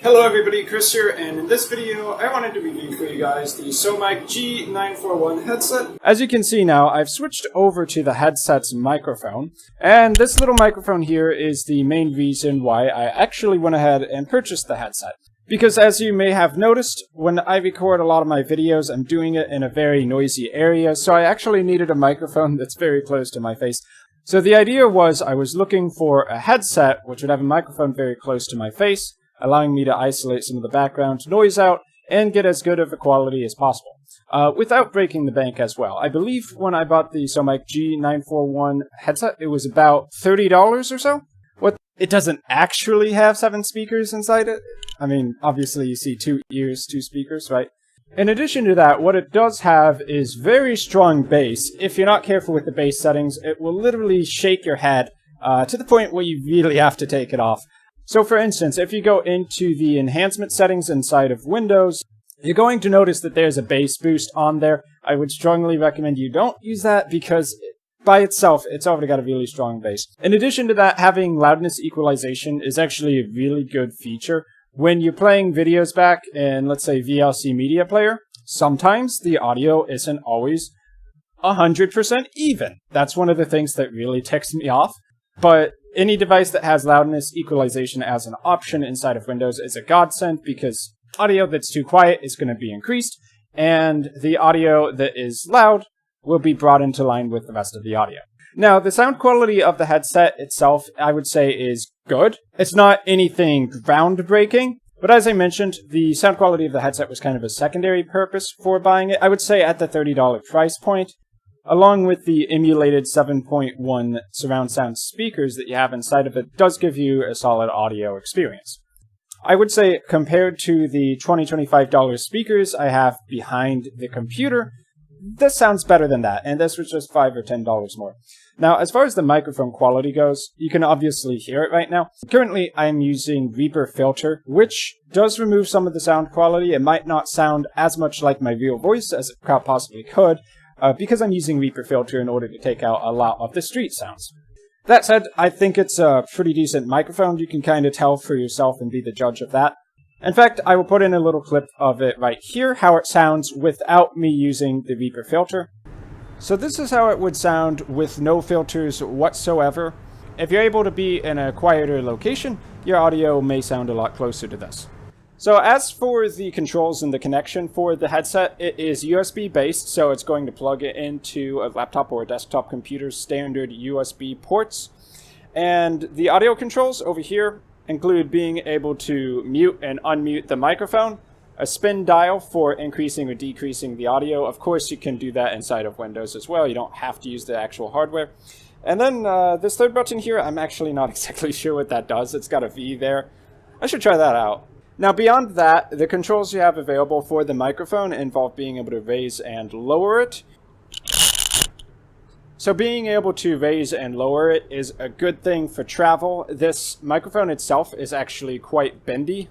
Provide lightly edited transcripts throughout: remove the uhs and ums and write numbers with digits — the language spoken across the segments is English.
Hello everybody, Chris here, and in this video I wanted to review for you guys the SoMIC G941 headset. As you can see now, I've switched over to the headset's microphone, and this little microphone here is the main reason why I actually went ahead and purchased the headset. Because as you may have noticed, when I record a lot of my videos, I'm doing it in a very noisy area, so I actually needed a microphone that's very close to my face. So the idea was I was looking for a headset which would have a microphone very close to my face, allowing me to isolate some of the background noise out and get as good of a quality as possible, without breaking the bank as well. I believe when I bought the SoMIC G941 headset, it was about $30 or so. It doesn't actually have 7 speakers inside it. I mean, obviously you see 2 ears, 2 speakers, right? In addition to that, what it does have is very strong bass. If you're not careful with the bass settings, it will literally shake your head to the point where you really have to take it off. So for instance, if you go into the enhancement settings inside of Windows, you're going to notice that there's a bass boost on there. I would strongly recommend you don't use that because by itself, it's already got a really strong bass. In addition to that, having loudness equalization is actually a really good feature. When you're playing videos back in, let's say, VLC Media Player, sometimes the audio isn't always 100% even. That's one of the things that really ticks me off. But any device that has loudness equalization as an option inside of Windows is a godsend because audio that's too quiet is going to be increased, and the audio that is loud will be brought into line with the rest of the audio. Now, the sound quality of the headset itself, I would say, is good. It's not anything groundbreaking, but as I mentioned, the sound quality of the headset was kind of a secondary purpose for buying it. I would say at the $30 price point, along with the emulated 7.1 surround sound speakers that you have inside of it, does give you a solid audio experience. I would say compared to the $20-25 speakers I have behind the computer, this sounds better than that, and this was just $5 or $10 more. Now, as far as the microphone quality goes, you can obviously hear it right now. Currently, I'm using Reaper filter, which does remove some of the sound quality. It might not sound as much like my real voice as it possibly could, because I'm using Reaper filter in order to take out a lot of the street sounds. That said, I think it's a pretty decent microphone. You can kind of tell for yourself and be the judge of that. In fact, I will put in a little clip of it right here, how it sounds without me using the Reaper filter. So this is how it would sound with no filters whatsoever. If you're able to be in a quieter location, your audio may sound a lot closer to this. So as for the controls and the connection for the headset, it is USB based, so it's going to plug it into a laptop or a desktop computer's standard USB ports. And the audio controls over here include being able to mute and unmute the microphone, a spin dial for increasing or decreasing the audio. Of course, you can do that inside of Windows as well. You don't have to use the actual hardware. And then this third button here, I'm actually not exactly sure what that does. It's got a V there. I should try that out. Now, beyond that, the controls you have available for the microphone involve being able to raise and lower it. So being able to raise and lower it is a good thing for travel. This microphone itself is actually quite bendy,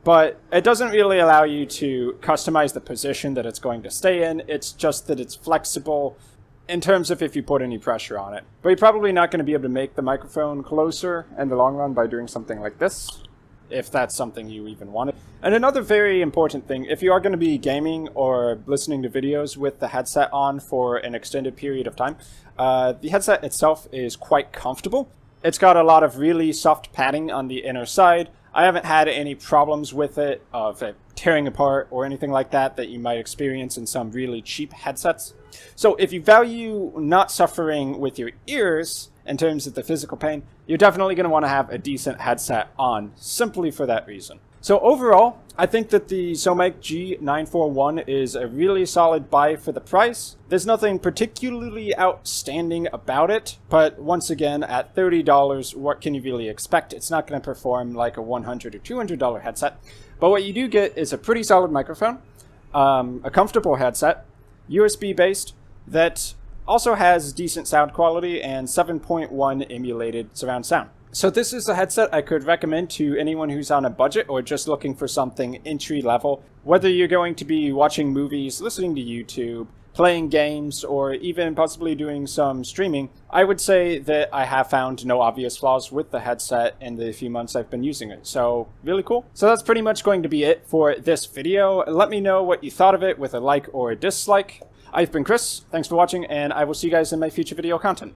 but it doesn't really allow you to customize the position that it's going to stay in. It's just that it's flexible in terms of if you put any pressure on it. But you're probably not going to be able to make the microphone closer in the long run by doing something like this, if that's something you even wanted. And another very important thing, if you are going to be gaming or listening to videos with the headset on for an extended period of time, the headset itself is quite comfortable. It's got a lot of really soft padding on the inner side. I haven't had any problems with it, of it tearing apart or anything like that that you might experience in some really cheap headsets. So if you value not suffering with your ears in terms of the physical pain, you're definitely going to want to have a decent headset on, simply for that reason. So overall, I think that the SoMIC G941 is a really solid buy for the price. There's nothing particularly outstanding about it, but once again, at $30, what can you really expect? It's not going to perform like a $100 or $200 headset, but what you do get is a pretty solid microphone, a comfortable headset, USB based, that also has decent sound quality and 7.1 emulated surround sound. So this is a headset I could recommend to anyone who's on a budget or just looking for something entry level. Whether you're going to be watching movies, listening to YouTube, playing games, or even possibly doing some streaming, I would say that I have found no obvious flaws with the headset in the few months I've been using it. So really cool. So that's pretty much going to be it for this video. Let me know what you thought of it with a like or a dislike. I've been Chris, thanks for watching, and I will see you guys in my future video content.